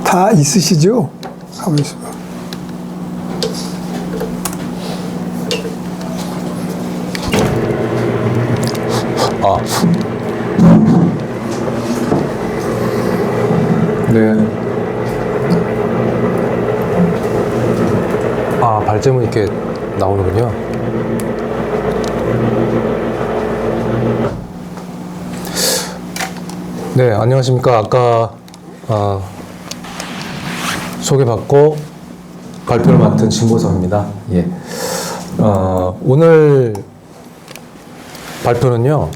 다 있으시죠? 가만히 있어봐. 아. 네. 아, 발제문 이렇게 나오는군요. 네, 안녕하십니까. 아까 소개받고 발표를 맡은 진보섭입니다. 예. 오늘 발표는요,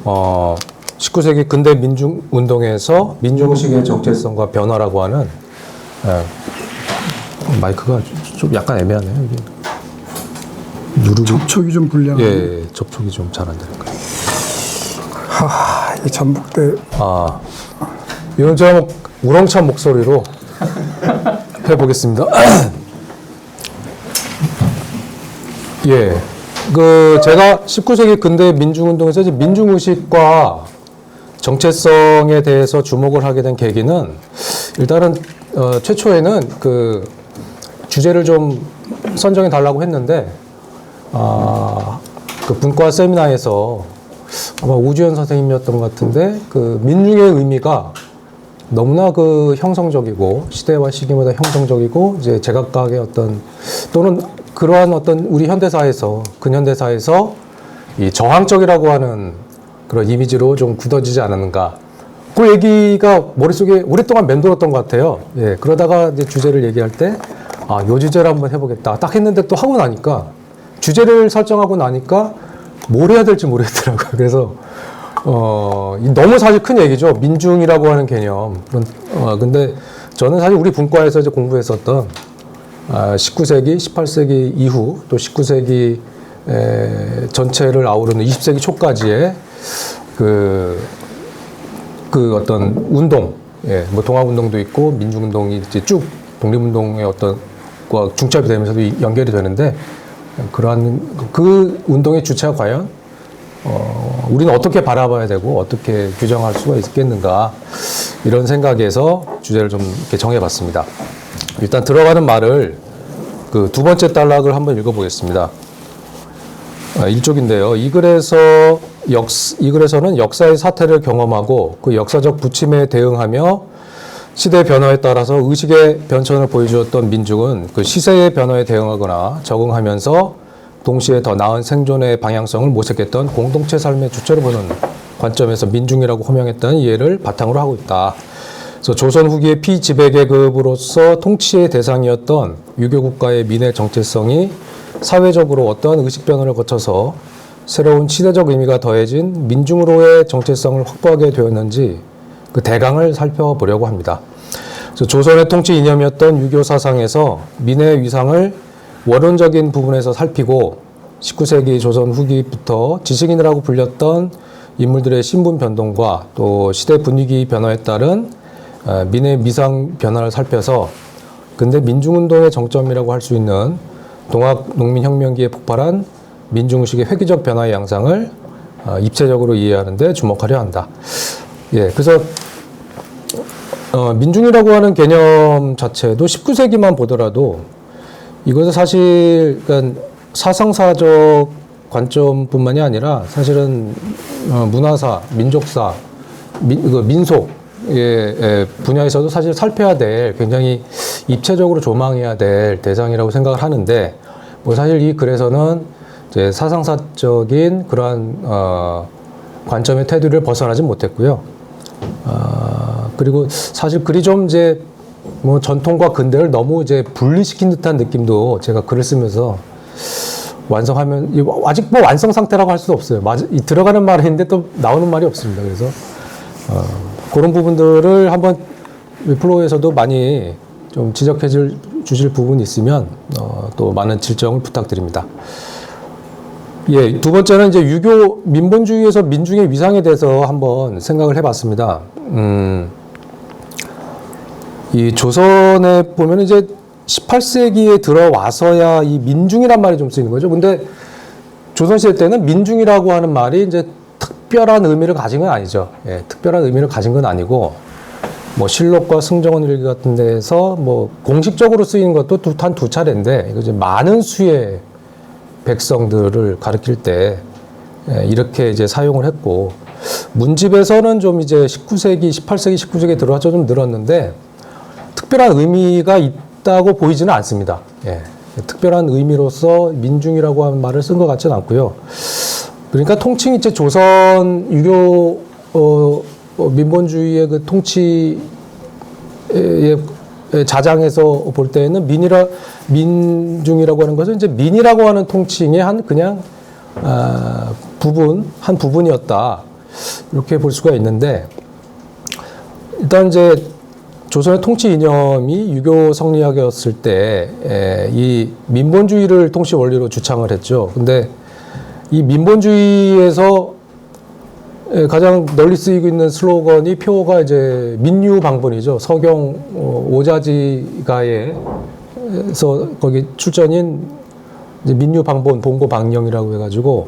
19세기 근대 민중운동에서 민중의식의 정체성과 변화라고 하는, 마이크가 좀 약간 애매하네요, 이게. 누르고. 접촉이 좀 불량한. 예, 접촉이 좀 잘 안 되니까. 이 전북대. 이건 제가 우렁찬 목소리로 해보겠습니다. 예. 제가 19세기 근대 민중운동에서 이제 민중의식과 정체성에 대해서 주목을 하게 된 계기는 일단은, 최초에는 주제를 좀 선정해 달라고 했는데, 분과 세미나에서 아마 우주현 선생님이었던 것 같은데, 민중의 의미가 너무나 형성적이고, 시대와 시기마다 형성적이고, 이제 제각각의 또는 그러한 우리 현대사에서, 근현대사에서 이 저항적이라고 하는 그런 이미지로 좀 굳어지지 않았는가. 그 얘기가 머릿속에 오랫동안 맴돌았던 것 같아요. 예, 그러다가 이제 주제를 얘기할 때, 요 주제를 한번 해보겠다. 딱 했는데 또 하고 나니까, 주제를 설정하고 나니까 뭘 해야 될지 모르겠더라고요. 그래서, 너무 사실 큰 얘기죠. 민중이라고 하는 개념. 근데 저는 사실 우리 분과에서 이제 공부했었던 19세기, 18세기 이후 또 19세기 전체를 아우르는 20세기 초까지의 어떤 운동, 예, 뭐 동학운동도 있고 민중운동이 이제 쭉 독립운동의 과 중첩이 되면서도 연결이 되는데 그러한 그 운동의 주체가 과연 우리는 어떻게 바라봐야 되고 어떻게 규정할 수가 있겠는가 이런 생각에서 주제를 좀 이렇게 정해봤습니다. 일단 들어가는 말을 두 번째 단락을 한번 읽어보겠습니다. 1쪽인데요. 이 글에서는 역사의 사태를 경험하고 그 역사적 부침에 대응하며 시대 변화에 따라서 의식의 변천을 보여주었던 민중은 그 시세의 변화에 대응하거나 적응하면서 동시에 더 나은 생존의 방향성을 모색했던 공동체 삶의 주체로 보는 관점에서 민중이라고 호명했다는 이해를 바탕으로 하고 있다. 그래서 조선 후기의 피지배계급으로서 통치의 대상이었던 유교국가의 민의 정체성이 사회적으로 어떠한 의식 변화를 거쳐서 새로운 시대적 의미가 더해진 민중으로의 정체성을 확보하게 되었는지 그 대강을 살펴보려고 합니다. 그래서 조선의 통치 이념이었던 유교 사상에서 민의 위상을 원론적인 부분에서 살피고 19세기 조선 후기부터 지식인이라고 불렸던 인물들의 신분 변동과 또 시대 분위기 변화에 따른 민의 미상 변화를 살펴서 근대 민중운동의 정점이라고 할 수 있는 동학 농민혁명기에 폭발한 민중의식의 획기적 변화의 양상을 입체적으로 이해하는 데 주목하려 한다. 예, 그래서 민중이라고 하는 개념 자체도 19세기만 보더라도 이것은 사실 그러니까 사상사적 관점뿐만이 아니라 사실은 문화사, 민족사, 민속의 분야에서도 사실 살펴야 될 굉장히 입체적으로 조망해야 될 대상이라고 생각을 하는데 뭐 사실 이 글에서는 이제 사상사적인 그러한 관점의 테두리를 벗어나지 못했고요. 그리고 사실 글이 좀 이제 뭐 전통과 근대를 너무 이제 분리시킨 듯한 느낌도 제가 글을 쓰면서 완성하면 아직 뭐 완성 상태라고 할 수도 없어요. 들어가는 말인데 또 나오는 말이 없습니다. 그래서 그런 부분들을 한번 플로우에서도 많이 좀 지적해 주실 부분이 있으면 또 많은 질정을 부탁드립니다. 예, 두 번째는 이제 유교 민본주의에서 민중의 위상에 대해서 한번 생각을 해봤습니다. 이 조선에 보면 이제 18세기에 들어와서야 이 민중이란 말이 좀 쓰이는 거죠. 근데 조선시대 때는 민중이라고 하는 말이 이제 특별한 의미를 가진 건 아니죠. 예, 특별한 의미를 가진 건 아니고, 뭐 실록과 승정원 일기 같은 데에서 뭐 공식적으로 쓰이는 것도 한 두 차례인데 이거 이제 많은 수의 백성들을 가리킬 때 이렇게 이제 사용을 했고 문집에서는 좀 이제 19세기, 18세기, 19세기에 들어와서 좀 늘었는데 특별한 의미가 있다고 보이지는 않습니다. 예. 특별한 의미로서 민중이라고 하는 말을 쓴 것 같지는 않고요. 그러니까 통칭 이제 조선 유교 민본주의의 그 통치의 자장에서 볼 때는 민중이라고 하는 것은 이제 민이라고 하는 통칭의 한 그냥 한 부분이었다 이렇게 볼 수가 있는데 일단 이제 조선의 통치 이념이 유교 성리학이었을 때 이 민본주의를 통치 원리로 주창을 했죠. 근데 이 민본주의에서 가장 널리 쓰이고 있는 슬로건이 표어가 이제 민유방본이죠. 서경 오자지가에서 거기 출전인 이제 민유방본 봉고방령이라고 해가지고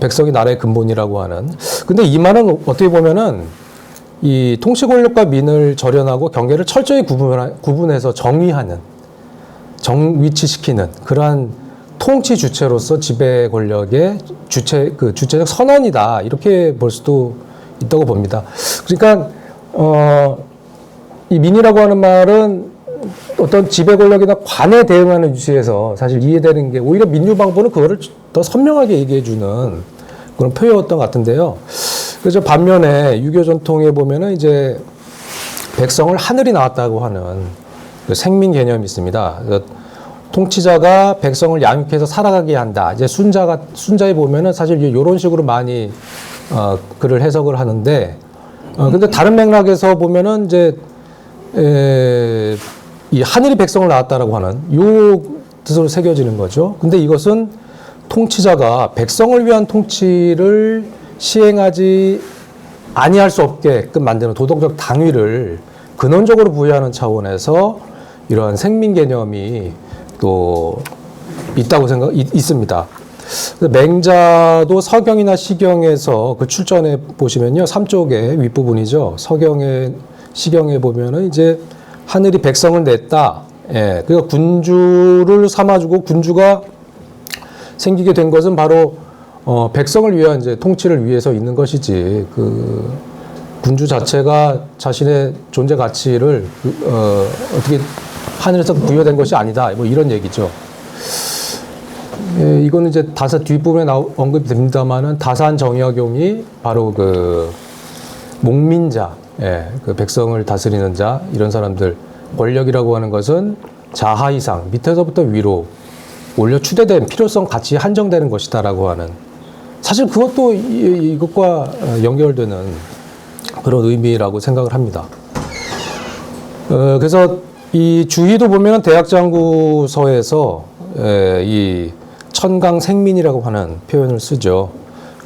백성이 나라의 근본이라고 하는. 근데 이 말은 어떻게 보면은 이 통치 권력과 민을 절연하고 경계를 철저히 구분해서 정의하는, 정위치시키는 그러한 통치 주체로서 지배 권력의 주체적 선언이다 이렇게 볼 수도 있다고 봅니다. 그러니까 이 민이라고 하는 말은 어떤 지배 권력이나 관에 대응하는 위치에서 사실 이해되는 게 오히려 민유방본은 그거를 더 선명하게 얘기해주는 그런 표현이었던 것 같은데요. 그래서 반면에 유교 전통에 보면은 이제 백성을 하늘이 나왔다고 하는 그 생민 개념이 있습니다. 통치자가 백성을 양육해서 살아가게 한다. 이제 순자에 보면은 사실 이런 식으로 많이 글을 해석을 하는데, 근데 다른 맥락에서 보면은 이제 이 하늘이 백성을 낳았다라고 하는 요 뜻으로 새겨지는 거죠. 근데 이것은 통치자가 백성을 위한 통치를 시행하지 아니할 수 없게끔 만드는 도덕적 당위를 근원적으로 부여하는 차원에서 이러한 생민 개념이 또 있다고 있습니다. 맹자도 서경이나 시경에서 그 출전에 보시면요. 3쪽의 윗부분이죠. 서경에, 시경에 보면은 이제 하늘이 백성을 냈다. 예. 그러니까 군주를 삼아주고 군주가 생기게 된 것은 바로 백성을 위한 이제 통치를 위해서 있는 것이지 그 군주 자체가 자신의 존재 가치를 어떻게 하늘에서 부여된 것이 아니다. 뭐 이런 얘기죠. 예, 이거는 이제 다사 뒷부분에 언급이 됩니다만은 다산 정약용이 바로 그 목민자, 예, 그 백성을 다스리는 자 이런 사람들 권력이라고 하는 것은 자하 이상 밑에서부터 위로 올려 추대된 필요성 가치에 한정되는 것이다라고 하는 사실 그것도 이것과 연결되는 그런 의미라고 생각을 합니다. 그래서 이 주희도 보면 대학장구서에서 이 천강생민이라고 하는 표현을 쓰죠.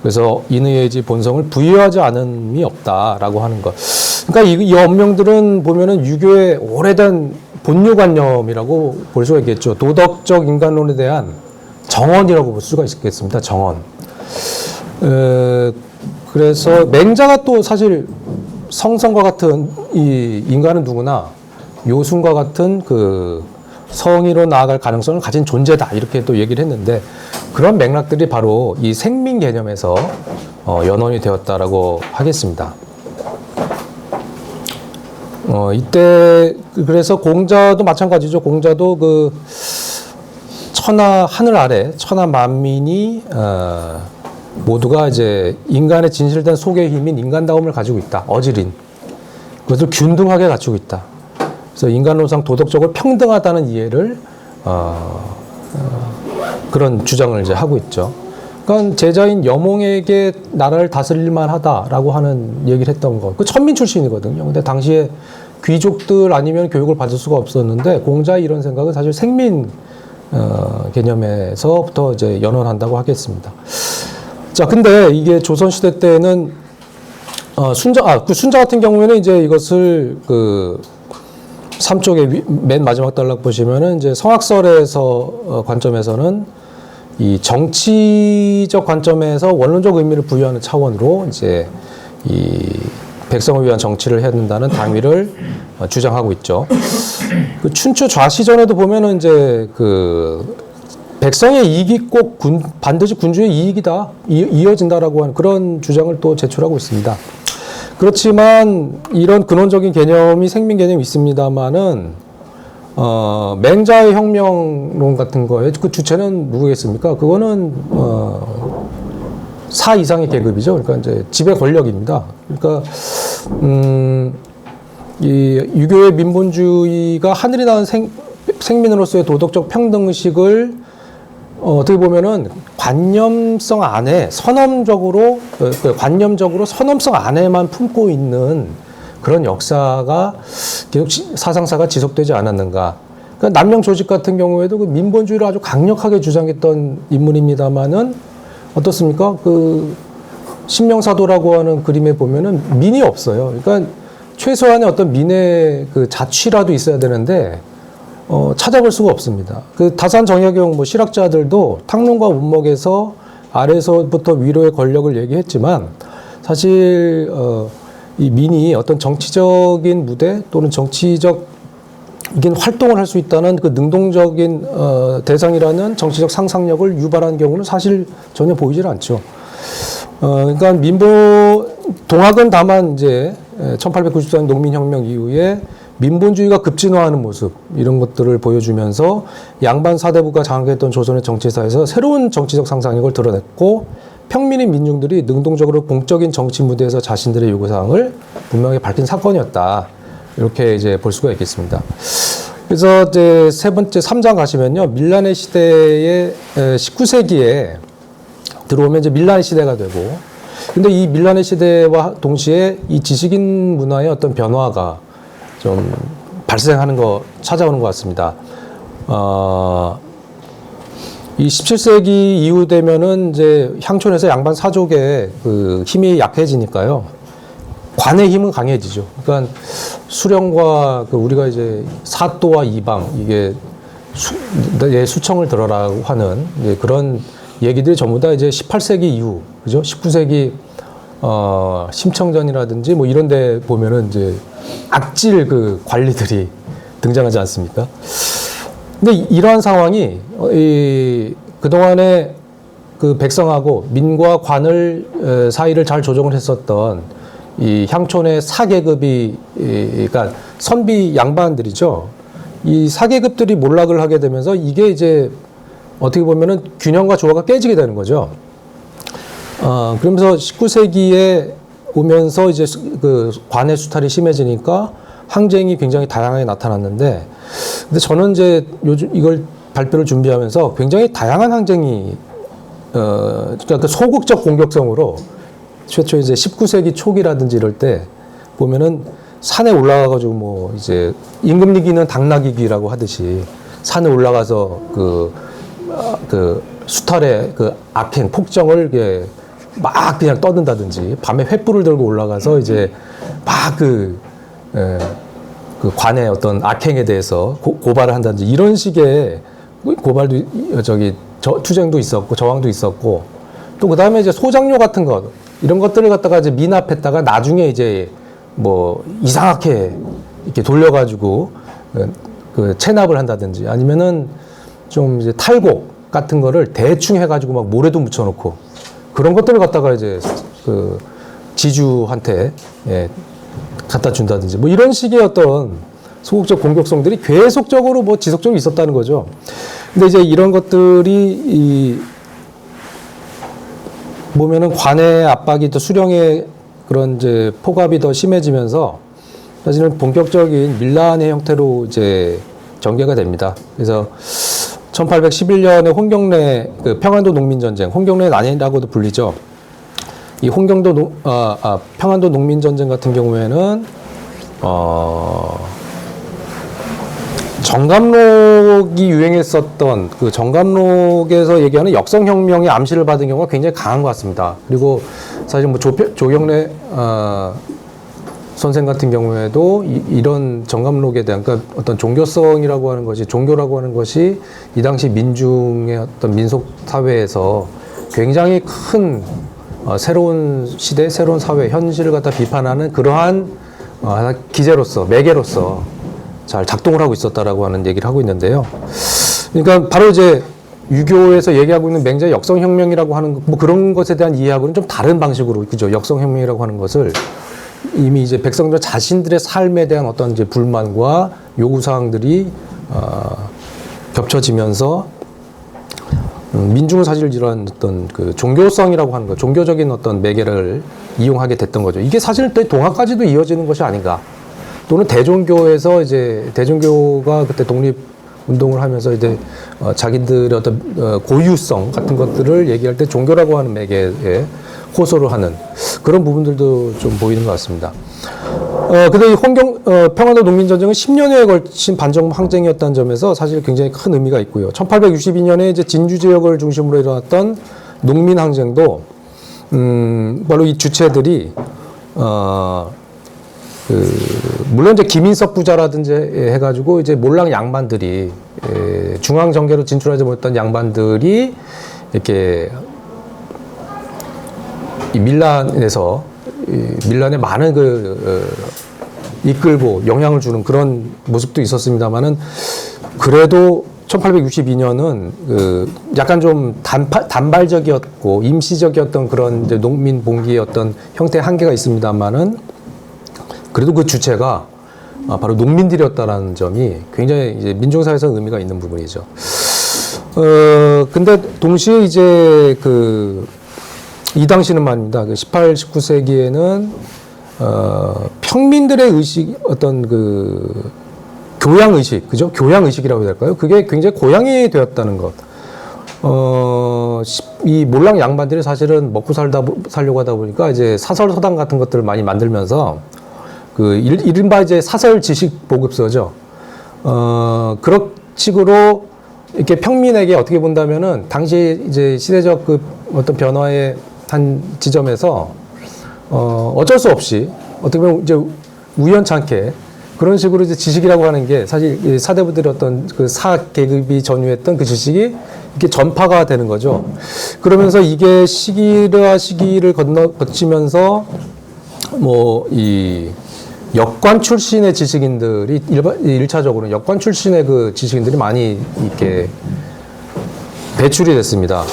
그래서 인의의지 본성을 부여하지 않음이 없다라고 하는 것. 그러니까 이 언명들은 보면은 유교의 오래된 본유관념이라고 볼 수가 있겠죠. 도덕적 인간론에 대한 정언이라고 볼 수가 있겠습니다. 정언. 그래서 맹자가 또 사실 성성과 같은 이 인간은 누구나 요순과 같은 그 성의로 나아갈 가능성을 가진 존재다 이렇게 또 얘기를 했는데 그런 맥락들이 바로 이 생민 개념에서 연원이 되었다라고 하겠습니다. 이때 그래서 공자도 마찬가지죠. 공자도 그 하늘 아래 천하 만민이 모두가 이제 인간의 진실된 속의 힘인 인간다움을 가지고 있다. 어지린 그것을 균등하게 갖추고 있다. 그래서 인간론상 도덕적으로 평등하다는 이해를 그런 주장을 이제 하고 있죠. 그러니까 제자인 여몽에게 나라를 다스릴 만하다라고 하는 얘기를 했던 거. 그 천민 출신이거든요. 근데 당시에 귀족들 아니면 교육을 받을 수가 없었는데 공자의 이런 생각은 사실 생민 개념에서부터 이제 연원한다고 하겠습니다. 자, 근데 이게 조선시대 때는 그 순자 같은 경우에는 이제 이것을 그 3쪽의 맨 마지막 단락 보시면은 이제 성악설에서 관점에서는 이 정치적 관점에서 원론적 의미를 부여하는 차원으로 이제 이 백성을 위한 정치를 해야 된다는 당위를 주장하고 있죠. 그 춘추 좌시전에도 보면은 이제 그 백성의 이익이 꼭 반드시 군주의 이익이다, 이어진다라고 하는 그런 주장을 또 제출하고 있습니다. 그렇지만 이런 근원적인 개념이 생민 개념이 있습니다만은 맹자의 혁명론 같은 거에 그 주체는 누구겠습니까? 그거는 사 이상의 계급이죠. 그러니까 이제 지배 권력입니다. 그러니까 이 유교의 민본주의가 하늘이 낳은 생민으로서의 도덕적 평등의식을 어떻게 보면은 관념성 안에 선언적으로 선언성 안에만 품고 있는 그런 역사가 계속 사상사가 지속되지 않았는가. 그러니까 남명 조직 같은 경우에도 그 민본주의를 아주 강력하게 주장했던 인물입니다만은 어떻습니까? 그 신명사도라고 하는 그림에 보면은 민이 없어요. 그러니까 최소한의 어떤 민의 그 자취라도 있어야 되는데 찾아볼 수가 없습니다. 그 다산 정약용 뭐 실학자들도 탕론과 운목에서 아래서부터 위로의 권력을 얘기했지만 사실 이 민이 어떤 정치적인 무대 또는 정치적인 활동을 할 수 있다는 그 능동적인 대상이라는 정치적 상상력을 유발한 경우는 사실 전혀 보이질 않죠. 그러니까 동학은 다만 이제 1894년 농민혁명 이후에 민본주의가 급진화하는 모습 이런 것들을 보여주면서 양반 사대부가 장악했던 조선의 정치사에서 새로운 정치적 상상력을 드러냈고 평민의 민중들이 능동적으로 공적인 정치 무대에서 자신들의 요구사항을 분명히 밝힌 사건이었다. 이렇게 이제 볼 수가 있겠습니다. 그래서 이제 세 번째 3장 가시면요. 밀란의 시대의 19세기에 들어오면 이제 밀란의 시대가 되고 근데 이 밀란의 시대와 동시에 이 지식인 문화의 어떤 변화가 좀 찾아오는 것 같습니다. 이 17세기 이후 되면은 이제 향촌에서 양반 사족의 그 힘이 약해지니까요. 관의 힘은 강해지죠. 그러니까 수령과 그 우리가 이제 사또와 이방 이게 수청을 들어라고 하는 그런 얘기들이 전부 다 이제 18세기 이후, 그죠? 19세기 심청전이라든지 뭐 이런 데 보면은 이제 악질 그 관리들이 등장하지 않습니까? 근데 이러한 상황이 그동안에 그 백성하고 민과 관을 사이를 잘 조정을 했었던 이 향촌의 사계급이 그러니까 선비 양반들이죠. 이 사계급들이 몰락을 하게 되면서 이게 이제 어떻게 보면은 균형과 조화가 깨지게 되는 거죠. 그러면서 19세기에 오면서 이제 그 관의 수탈이 심해지니까 항쟁이 굉장히 다양하게 나타났는데, 근데 저는 이제 요즘 이걸 발표를 준비하면서 굉장히 다양한 항쟁이, 그러니까 그 소극적 공격성으로 최초 이제 19세기 초기라든지 이럴 때 보면은 산에 올라가가지고 뭐 이제 임금이기는 당나귀기라고 하듯이 산에 올라가서 그 수탈의 그 악행, 폭정을 이렇게 막 그냥 떠든다든지 밤에 횃불을 들고 올라가서 이제 막 그 관의 어떤 악행에 대해서 고발을 한다든지 이런 식의 고발도 투쟁도 있었고 저항도 있었고 또 그 다음에 이제 소장료 같은 것 이런 것들을 갖다가 이제 미납했다가 나중에 이제 뭐 이상하게 이렇게 돌려가지고 그 체납을 한다든지 아니면은 좀 이제 탈곡 같은 거를 대충 해가지고 막 모래도 묻혀놓고 그런 것들을 갖다가 이제 그 지주한테 갖다 준다든지 뭐 이런 식의 어떤 소극적 공격성들이 계속적으로 뭐 지속적으로 있었다는 거죠. 근데 이제 이런 것들이 보면은 관의 압박이 또 수령의 그런 이제 폭압이 더 심해지면서 사실은 본격적인 밀란의 형태로 이제 전개가 됩니다. 그래서 1811년에 홍경래 그 평안도 농민전쟁, 홍경래 난이라고도 불리죠. 이 평안도 농민전쟁 같은 경우에는 정감록이 유행했었던 그 정감록에서 얘기하는 역성혁명의 암시를 받은 경우가 굉장히 강한 것 같습니다. 그리고 사실 뭐 조경래 선생 같은 경우에도 이런 정감록에 대한 그러니까 어떤 종교성이라고 하는 것이 종교라고 하는 것이 이 당시 민중의 어떤 민속 사회에서 굉장히 큰 새로운 시대, 새로운 사회, 현실을 갖다 비판하는 그러한 기제로서, 매개로서 잘 작동을 하고 있었다라고 하는 얘기를 하고 있는데요. 그러니까 바로 이제 유교에서 얘기하고 있는 맹자의 역성혁명이라고 하는 뭐 그런 것에 대한 이해하고는 좀 다른 방식으로, 그죠? 역성혁명이라고 하는 것을 이미 이제 백성들 자신들의 삶에 대한 어떤 이제 불만과 요구사항들이 겹쳐지면서 민중은 사실 이런 어떤 그 종교성이라고 하는 것, 종교적인 어떤 매개를 이용하게 됐던 거죠. 이게 사실 또 동학까지도 이어지는 것이 아닌가. 또는 대종교에서 이제 대종교가 그때 독립 운동을 하면서 이제 자기들의 어떤 고유성 같은 것들을 얘기할 때 종교라고 하는 매개에 호소를 하는 그런 부분들도 좀 보이는 것 같습니다. 근데 이 평안도 농민전쟁은 10년에 걸친 반정부 항쟁이었다는 점에서 사실 굉장히 큰 의미가 있고요. 1862년에 이제 진주 지역을 중심으로 일어났던 농민 항쟁도 바로 이 주체들이 물론 이제 김인석 부자라든지 해가지고 이제 몰락 양반들이 중앙 정계로 진출하지 못했던 양반들이 이렇게 이 밀란에 많은 이끌고 영향을 주는 그런 모습도 있었습니다만은 그래도 1862년은 약간 좀 단발적이었고 임시적이었던 그런 이제 농민 봉기의 어떤 형태의 한계가 있습니다만은 그래도 그 주체가 바로 농민들이었다라는 점이 굉장히 이제 민중사회에서 의미가 있는 부분이죠. 근데 동시에 이제 이 당시는 말입니다. 18, 19세기에는 평민들의 의식, 어떤 교양 의식, 그죠? 교양 의식이라고 해야 될까요? 그게 굉장히 고양이 되었다는 것. 이 몰락 양반들이 사실은 먹고 살려고 하다 보니까 이제 사설 서당 같은 것들을 많이 만들면서 이른바 이제 사설 지식 보급소죠. 그런 식으로 이렇게 평민에게 어떻게 본다면은 당시 이제 시대적 어떤 변화의 한 지점에서 어쩔 수 없이 어떻게 보면 이제 우연찮게 그런 식으로 이제 지식이라고 하는 게 사실 사대부들의 어떤 사 계급이 전유했던 그 지식이 이렇게 전파가 되는 거죠. 그러면서 이게 시기와 시기를 거치면서 이 역관 출신의 지식인들이 일차적으로 역관 출신의 지식인들이 많이 이렇게 배출이 됐습니다.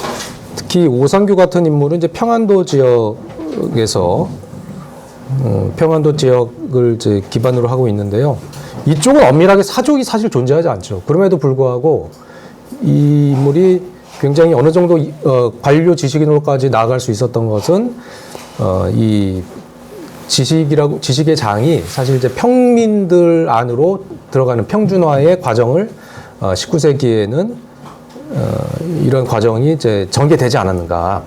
특히 오상규 같은 인물은 이제 평안도 지역에서 평안도 지역을 이제 기반으로 하고 있는데요. 이쪽은 엄밀하게 사족이 사실 존재하지 않죠. 그럼에도 불구하고 이 인물이 굉장히 어느 정도 관료 지식인으로까지 나아갈 수 있었던 것은 이 지식의 장이 사실 이제 평민들 안으로 들어가는 평준화의 과정을 19세기에는 이런 과정이 이제 전개되지 않았는가.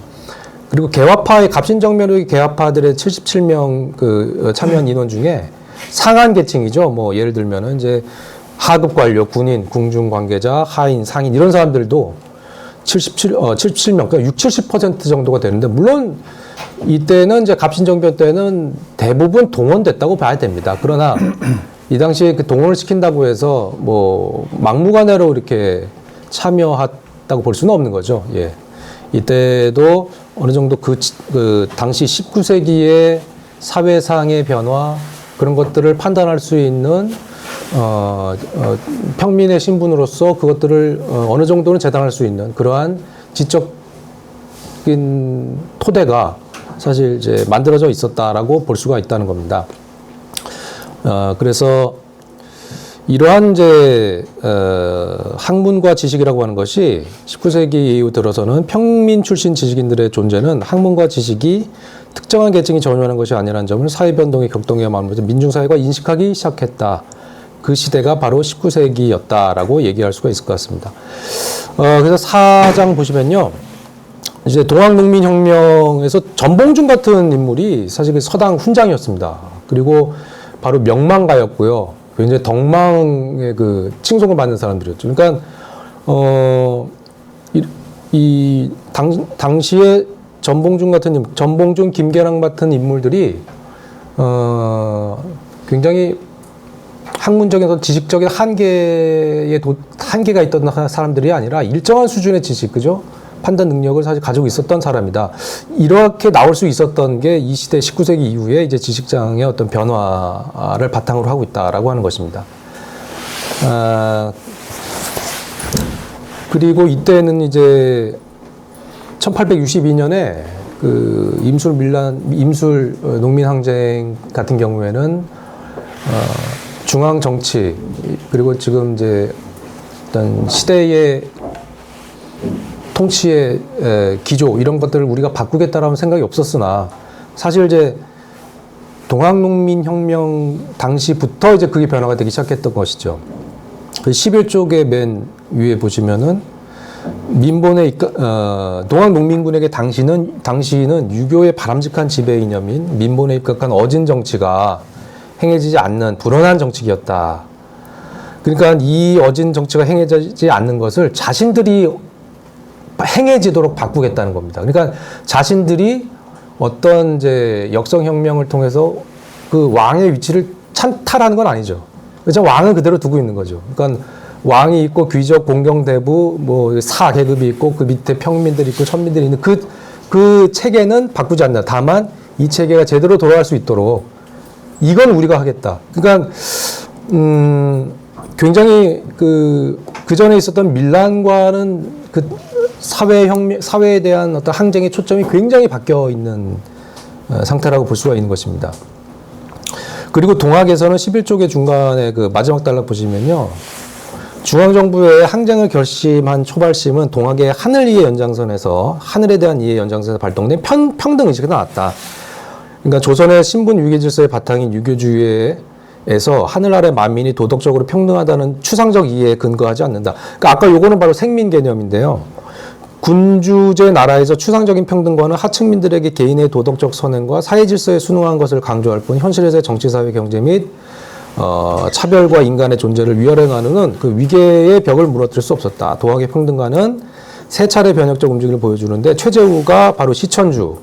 그리고 개화파의 갑신정면의 개화파들의 77명 참여한 인원 중에 상한 계층이죠. 예를 들면은 이제 하급 관료, 군인, 궁중 관계자, 하인, 상인 이런 사람들도 77명, 그러니까 70% 정도가 되는데 물론 이때는 이제 갑신정변 때는 대부분 동원됐다고 봐야 됩니다. 그러나 이 당시에 동원을 시킨다고 해서 막무가내로 이렇게 참여했다고 볼 수는 없는 거죠. 예. 이때도 어느 정도 당시 19세기의 사회상의 변화 그런 것들을 판단할 수 있는 평민의 신분으로서 그것들을 어느 정도는 재단할 수 있는 그러한 지적인 토대가 사실 이제 만들어져 있었다라고 볼 수가 있다는 겁니다. 그래서 이러한 이제 학문과 지식이라고 하는 것이 19세기 이후 들어서는 평민 출신 지식인들의 존재는 학문과 지식이 특정한 계층이 전유하는 것이 아니라는 점을 사회변동의 격동에 맞으면서 민중사회가 인식하기 시작했다. 그 시대가 바로 19세기였다라고 얘기할 수가 있을 것 같습니다. 그래서 4장 보시면요. 이제 동학농민혁명에서 전봉준 같은 인물이 사실 서당 훈장이었습니다. 그리고 바로 명망가였고요. 굉장히 덕망의 칭송을 받는 사람들이었죠. 그러니까 당시에 전봉준, 김계랑 같은 인물들이 굉장히 학문적인 지식적인 한계가 있던 사람들이 아니라 일정한 수준의 지식, 그죠? 판단 능력을 사실 가지고 있었던 사람이다. 이렇게 나올 수 있었던 게 이 시대 19세기 이후에 이제 지식장의 어떤 변화를 바탕으로 하고 있다라고 하는 것입니다. 그리고 이때는 이제 1862년에 그 임술 농민 항쟁 같은 경우에는 중앙 정치 그리고 지금 이제 어떤 시대의 통치의 기조 이런 것들을 우리가 바꾸겠다라는 생각이 없었으나 사실 이제 동학농민혁명 당시부터 이제 그게 변화가 되기 시작했던 것이죠. 그 11쪽의 맨 위에 보시면은 민본의 동학농민군에게 당시는 유교의 바람직한 지배 이념인 민본에 입각한 어진 정치가 행해지지 않는 불온한 정치기였다. 그러니까 이 어진 정치가 행해지지 않는 것을 자신들이 행해지도록 바꾸겠다는 겁니다. 그러니까 자신들이 어떤 이제 역성혁명을 통해서 그 왕의 위치를 찬탈하는 건 아니죠. 그래서 왕은 그대로 두고 있는 거죠. 그러니까 왕이 있고 귀족, 공경대부, 뭐 사 계급이 있고 그 밑에 평민들이 있고 천민들이 있는 그 체계는 바꾸지 않는다. 다만 이 체계가 제대로 돌아갈 수 있도록 이건 우리가 하겠다. 그러니까 굉장히 그 전에 있었던 밀란과는 그 사회에 대한 어떤 항쟁의 초점이 굉장히 바뀌어 있는 상태라고 볼 수가 있는 것입니다. 그리고 동학에서는 11쪽의 중간에 그 마지막 단락 보시면요. 중앙정부의 항쟁을 결심한 초발심은 동학의 하늘 이해 연장선에서 하늘에 대한 이해 연장선에서 발동된 평등의식이 나왔다. 그러니까 조선의 신분 위계 질서의 바탕인 유교주의에서 하늘 아래 만민이 도덕적으로 평등하다는 추상적 이해에 근거하지 않는다. 그러니까 아까 요거는 바로 생민 개념인데요. 군주제 나라에서 추상적인 평등과는 하층민들에게 개인의 도덕적 선행과 사회 질서에 순응한 것을 강조할 뿐 현실에서의 정치, 사회, 경제 및 차별과 인간의 존재를 위협해 나누는 그 위계의 벽을 무너뜨릴 수 없었다. 도학의 평등과는 세 차례 변혁적 움직임을 보여주는데 최재우가 바로 시천주를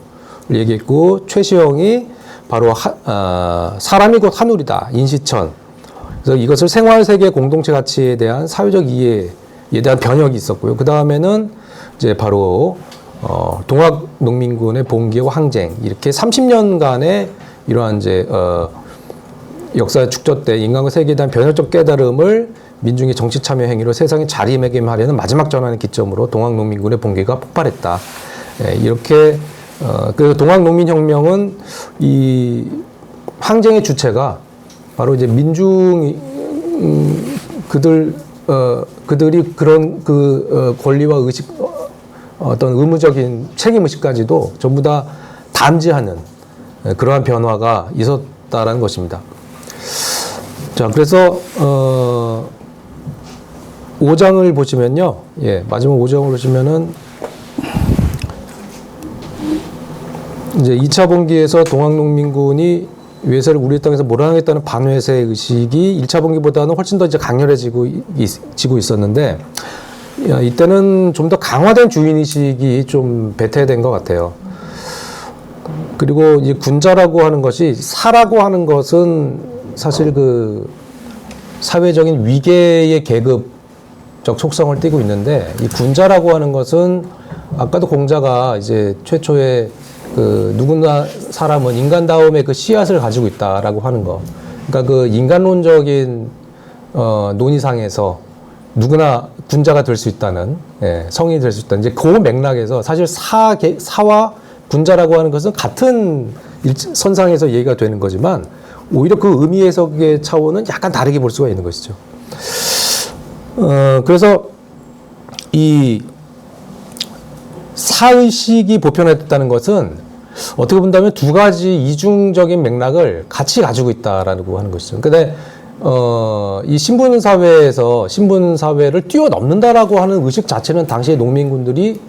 얘기했고 최시영이 바로 사람이 곧 한울이다. 인시천. 그래서 이것을 생활세계 공동체 가치에 대한 사회적 이해에 대한 변혁이 있었고요. 그 다음에는 이제 바로 동학농민군의 봉기와 항쟁 이렇게 30년간의 이러한 이제 역사의 축적 때 인간과 세계에 대한 변혁적 깨달음을 민중의 정치 참여 행위로 세상에 자리매김하려는 마지막 전환의 기점으로 동학농민군의 봉기가 폭발했다. 이렇게 그 동학농민혁명은 이 항쟁의 주체가 바로 이제 민중 그들이 그런 권리와 의식 어떤 의무적인 책임의식까지도 전부 다 담지하는 그러한 변화가 있었다라는 것입니다. 자, 그래서 5장을 보시면요. 예, 마지막 5장을 보시면은 이제 2차 봉기에서 동학농민군이 외세를 우리 땅에서 몰아내겠다는 반외세 의식이 1차 봉기보다는 훨씬 더 이제 강렬해지고 있었는데 이때는 좀 더 강화된 주인의식이 좀 배태된 것 같아요. 그리고 이 군자라고 하는 것이 사라고 하는 것은 사실 그 사회적인 위계의 계급적 속성을 띠고 있는데 이 군자라고 하는 것은 아까도 공자가 이제 최초의 그 누구나 사람은 인간다움의 그 씨앗을 가지고 있다라고 하는 거. 그러니까 그 인간론적인 논의상에서 누구나 군자가 될 수 있다는 성인이 될 수 있다는 이제 그 맥락에서 사실 사와 군자라고 하는 것은 같은 선상에서 얘기가 되는 거지만 오히려 그 의미 해석의 차원은 약간 다르게 볼 수가 있는 것이죠. 그래서 이 사의식이 보편화됐다는 것은 어떻게 본다면 두 가지 이중적인 맥락을 같이 가지고 있다라고 하는 것이죠. 근데 이 신분사회를 뛰어넘는다라고 하는 의식 자체는 당시의 농민군들이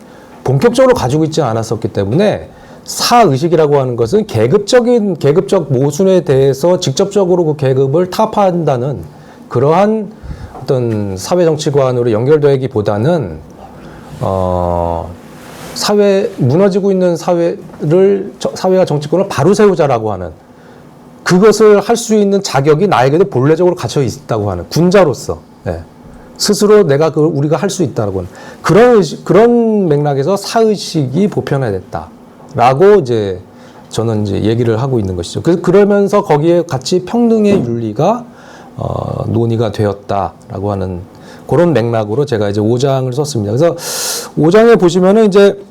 본격적으로 가지고 있지 않았었기 때문에 사의식이라고 하는 것은 계급적 모순에 대해서 직접적으로 그 계급을 타파한다는 그러한 어떤 사회정치관으로 연결되기보다는 무너지고 있는 사회와 정치권을 바로 세우자라고 하는 그것을 할 수 있는 자격이 나에게도 본래적으로 갇혀 있다고 하는 군자로서 스스로 내가 우리가 할 수 있다라고 그런 맥락에서 사의식이 보편화됐다라고 이제 저는 이제 얘기를 하고 있는 것이죠. 그러면서 거기에 같이 평등의 윤리가 논의가 되었다라고 하는 그런 맥락으로 제가 이제 5장을 썼습니다. 그래서 5장에 보시면은 이제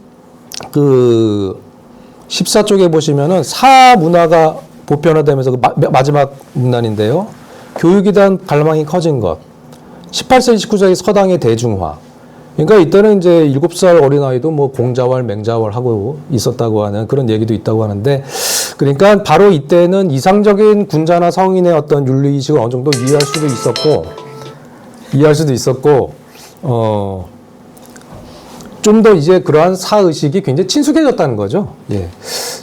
그 14쪽에 보시면은 사문화가 보편화되면서 마지막 문단인데요. 교육에 대한 갈망이 커진 것. 18세기, 19세기 서당의 대중화. 그러니까 이때는 이제 7살 어린아이도 뭐 공자왈, 맹자왈 하고 있었다고 하는 그런 얘기도 있다고 하는데, 그러니까 바로 이때는 이상적인 군자나 성인의 어떤 윤리의식을 어느 정도 이해할 수도 있었고, 좀 더 이제 그러한 사의식이 굉장히 친숙해졌다는 거죠. 예.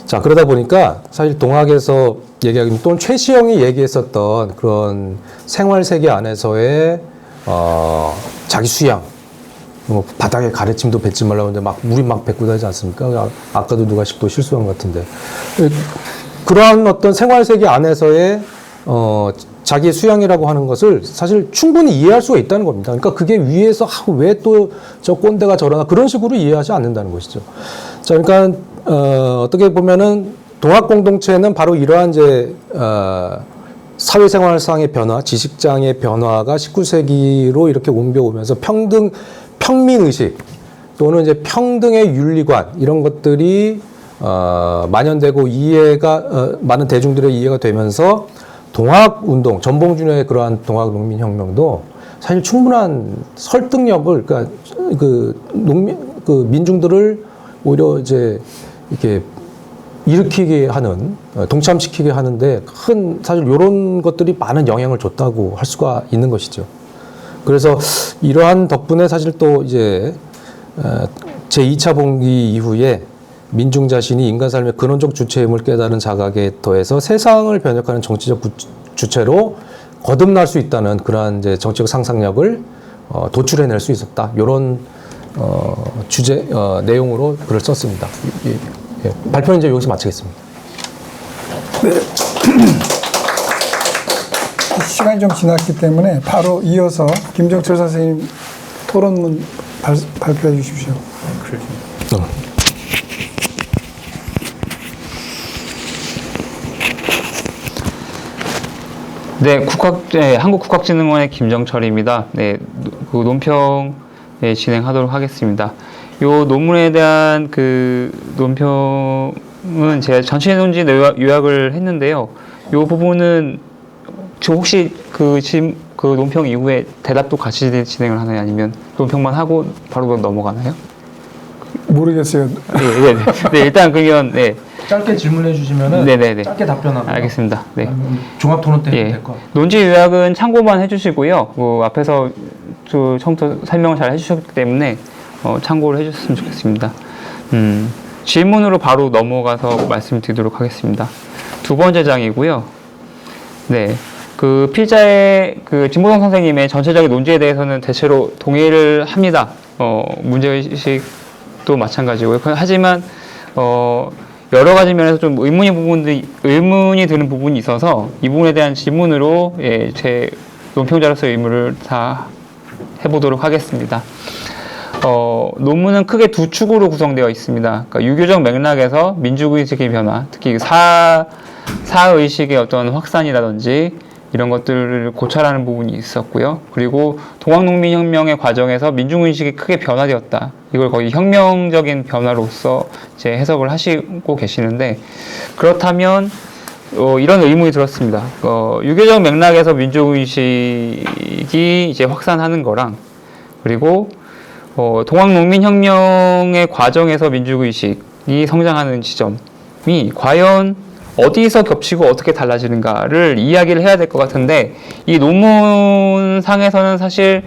자, 그러다 보니까 사실 동학에서 얘기하기는 또는 최시영이 얘기했었던 그런 생활세계 안에서의 자기 수양, 뭐 바닥에 가래침도 뱉지 말라고 하는데 막 물이 막 뱉고 다니지 않습니까? 아까도 누가 또 실수한 것 같은데. 그러한 어떤 생활세계 안에서의 자기 수양이라고 하는 것을 사실 충분히 이해할 수가 있다는 겁니다. 그러니까 그게 위에서 왜 또 저 꼰대가 저러나 그런 식으로 이해하지 않는다는 것이죠. 자, 그러니까 어떻게 보면은 동학 공동체는 바로 이러한 이제 사회생활상의 변화, 지식장의 변화가 19세기로 이렇게 옮겨오면서 평민의식 또는 이제 평등의 윤리관 이런 것들이 만연되고 많은 대중들의 이해가 되면서 동학운동, 전봉준의 그러한 동학농민혁명도 사실 충분한 설득력을, 그러니까 민중들을 오히려 이제 이렇게 일으키게 하는, 동참시키게 하는데 사실 이런 것들이 많은 영향을 줬다고 할 수가 있는 것이죠. 그래서 이러한 덕분에 사실 또 이제 제2차 봉기 이후에 민중 자신이 인간 삶의 근원적 주체임을 깨달은 자각에 더해서 세상을 변혁하는 정치적 주체로 거듭날 수 있다는 그러한 이제 정치적 상상력을 도출해낼 수 있었다. 이런 내용으로 글을 썼습니다. 예. 발표는 이제 여기서 마치겠습니다. 네. 시간이 좀 지났기 때문에 바로 이어서 김정철 선생님 토론문 발표해 주십시오. 네, 한국국학진흥원의 김정철입니다. 네, 그 논평 진행하도록 하겠습니다. 요 논문에 대한 그 논평은 제가 전체 논지 요약을 했는데요. 요 부분은 저 혹시 그 논평 이후에 대답도 같이 진행을 하나요? 아니면 논평만 하고 바로 넘어가나요? 모르겠어요. 네, 일단 그러면 네. 짧게 질문해 주시면은 네네네. 짧게 답변하고. 알겠습니다. 네. 종합 토론 때문에 될 것 같아요. 논지 요약은 참고만 해주시고요. 앞에서 처음부터 설명을 잘 해주셨기 때문에 참고를 해주셨으면 좋겠습니다. 질문으로 바로 넘어가서 말씀드리도록 하겠습니다. 두 번째 장이고요. 네. 그 필자의 그 진보성 선생님의 전체적인 논지에 대해서는 대체로 동의를 합니다. 문제의식도 마찬가지고요. 하지만 여러 가지 면에서 좀 의문이 드는 부분이 있어서 이 부분에 대한 질문으로 제 논평자로서의 의무를 다 해보도록 하겠습니다. 논문은 크게 두 축으로 구성되어 있습니다. 그러니까 유교적 맥락에서 민족의식의 변화, 특히 사의식의 어떤 확산이라든지 이런 것들을 고찰하는 부분이 있었고요. 그리고 동학농민혁명의 과정에서 민중의식이 크게 변화되었다. 이걸 거의 혁명적인 변화로서 이제 해석을 하시고 계시는데, 그렇다면 이런 의문이 들었습니다. 유교적 맥락에서 민족의식이 이제 확산하는 거랑, 그리고 동학농민혁명의 과정에서 민족의식이 성장하는 지점이 과연 어디서 겹치고 어떻게 달라지는가를 이야기를 해야 될 것 같은데, 이 논문상에서는 사실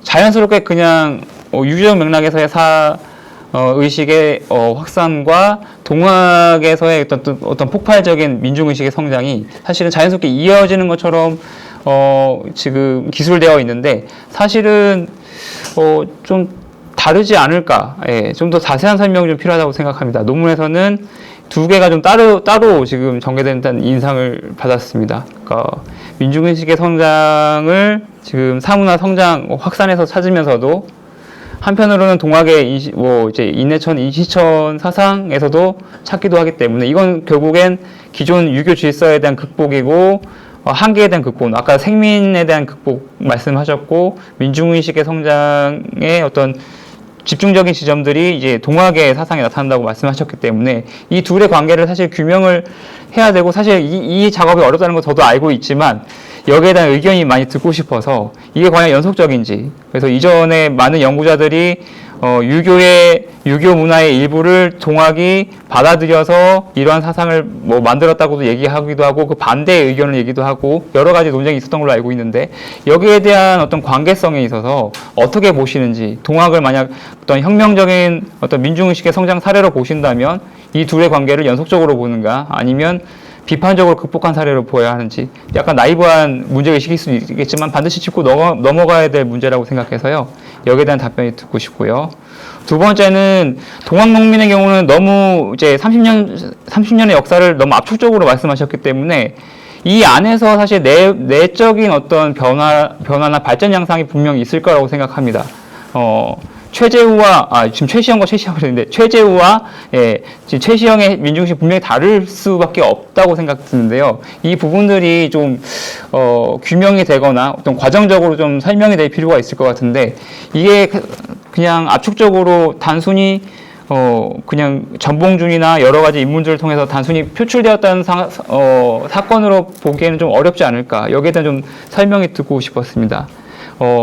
자연스럽게 그냥 유교적 맥락에서의 의식의 확산과 동학에서의 어떤 폭발적인 민중의식의 성장이 사실은 자연스럽게 이어지는 것처럼 지금 기술되어 있는데, 사실은 좀 다르지 않을까, 좀 더 자세한 설명이 좀 필요하다고 생각합니다. 논문에서는 두 개가 좀 따로 지금 전개된다는 인상을 받았습니다. 그러니까 민중의식의 성장을 지금 사문화 성장 확산해서 찾으면서도 한편으로는 동학의 이제 인내천, 인시천 사상에서도 찾기도 하기 때문에 이건 결국엔 기존 유교 질서에 대한 극복이고 한계에 대한 극복, 아까 생민에 대한 극복 말씀하셨고 민중의식의 성장의 어떤 집중적인 지점들이 이제 동학의 사상에 나타난다고 말씀하셨기 때문에 이 둘의 관계를 사실 규명을 해야 되고 사실 이 작업이 어렵다는 거 저도 알고 있지만 여기에 대한 의견이 많이 듣고 싶어서 이게 과연 연속적인지 그래서 이전에 많은 연구자들이 유교 문화의 일부를 동학이 받아들여서 이러한 사상을 뭐 만들었다고도 얘기하기도 하고 그 반대의 의견을 얘기도 하고 여러 가지 논쟁이 있었던 걸로 알고 있는데 여기에 대한 어떤 관계성에 있어서 어떻게 보시는지 동학을 만약 어떤 혁명적인 어떤 민중의식의 성장 사례로 보신다면 이 둘의 관계를 연속적으로 보는가 아니면 비판적으로 극복한 사례로 보여야 하는지 약간 나이브한 문제의식일 수도 있겠지만 반드시 짚고 넘어가야 될 문제라고 생각해서요. 여기에 대한 답변이 듣고 싶고요. 두 번째는 동학농민의 경우는 너무 이제 30년의 역사를 너무 압축적으로 말씀하셨기 때문에 이 안에서 사실 내적인 어떤 변화나 발전 양상이 분명히 있을 거라고 생각합니다. 최재우와 지금 최시영과 최시영 그랬는데 최재우와 지금 최시영의 민중의식 분명히 다를 수밖에 없다고 생각드는데요. 이 부분들이 좀 규명이 되거나 어떤 과정적으로 좀 설명이 될 필요가 있을 것 같은데 이게 그냥 압축적으로 단순히 그냥 전봉준이나 여러 가지 인물들을 통해서 단순히 표출되었다는 사건으로 보기에는 좀 어렵지 않을까 여기에 대한 좀 설명이 듣고 싶었습니다.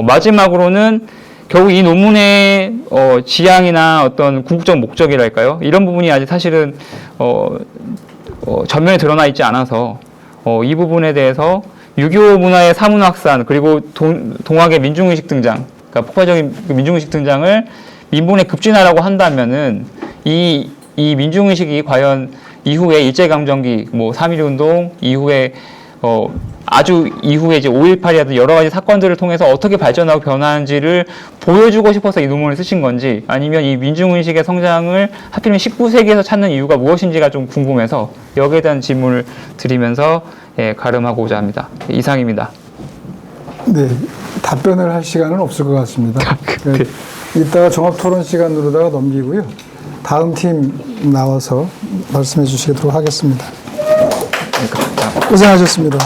마지막으로는 결국 이 논문의 지향이나 어떤 궁극적 목적이랄까요? 이런 부분이 아직 사실은 전면에 드러나 있지 않아서 이 부분에 대해서 유교 문화의 사문 확산 그리고 동학의 민중의식 등장, 그러니까 폭발적인 민중의식 등장을 민본의 급진화라고 한다면은 이 민중의식이 과연 이후에 일제강점기, 뭐 3.1운동 이후에 아주 이후에 이제 5.18이라든 여러 가지 사건들을 통해서 어떻게 발전하고 변화하는지를 보여주고 싶어서 이 논문을 쓰신 건지 아니면 이 민중의식의 성장을 하필이면 19세기에서 찾는 이유가 무엇인지가 좀 궁금해서 여기에 대한 질문을 드리면서 가름하고자 합니다. 이상입니다. 네, 답변을 할 시간은 없을 것 같습니다. 이따가 종합토론 시간으로다가 넘기고요. 다음 팀 나와서 말씀해 주시도록 하겠습니다. 고생하셨습니다.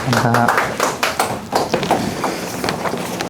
감사합니다.